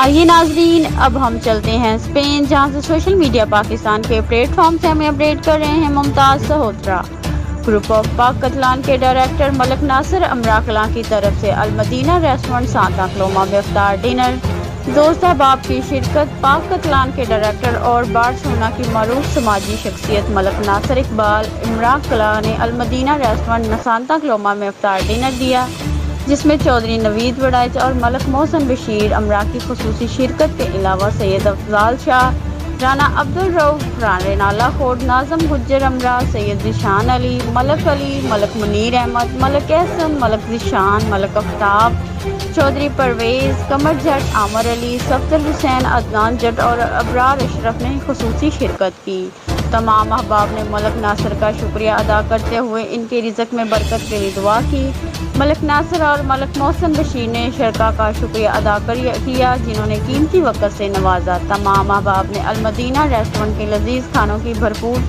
آئیے ناظرین، اب ہم چلتے ہیں اسپین، جہاں سے سوشل میڈیا پاکستان کے پلیٹ فارم سے ہمیں اپڈیٹ کر رہے ہیں ممتاز سہوترا۔ گروپ آف پاک کتلان کے ڈائریکٹر ملک ناصر امرا کلاں کی طرف سے المدینہ ریسٹورنٹ سانتا کلوما میں افطار ڈنر۔ دوست احباب کی شرکت۔ پاک کتلان کے ڈائریکٹر اور بارسلونا کی معروف سماجی شخصیت ملک ناصر اقبال امرا کلاں نے المدینہ ریسٹورنٹ سانتا کلوما میں افطار ڈنر دیا، جس میں چودھری نوید وڑائچ اور ملک محسن بشیر امرا کی خصوصی شرکت کے علاوہ سید افضال شاہ، رانا عبدالرؤف رینالہ کوڈ، ناظم گجر امرا، سید ذیشان علی، ملک منیر احمد، ملک احسن، ملک ذیشان، ملک آفتاب، چودھری پرویز، قمر جٹ، عامر علی، صفدر حسین، عدنان جٹ اور ابرار اشرف نے خصوصی شرکت کی۔ تمام احباب نے ملک ناصر کا شکریہ ادا کرتے ہوئے ان کے رزق میں برکت کے لیے دعا کی۔ ملک ناصر اور ملک محسن بشیر نے شرکاء کا شکریہ ادا کیا، جنہوں نے قیمتی وقت سے نوازا۔ تمام احباب نے المدینہ ریسٹورنٹ کے لذیذ کھانوں کی بھرپور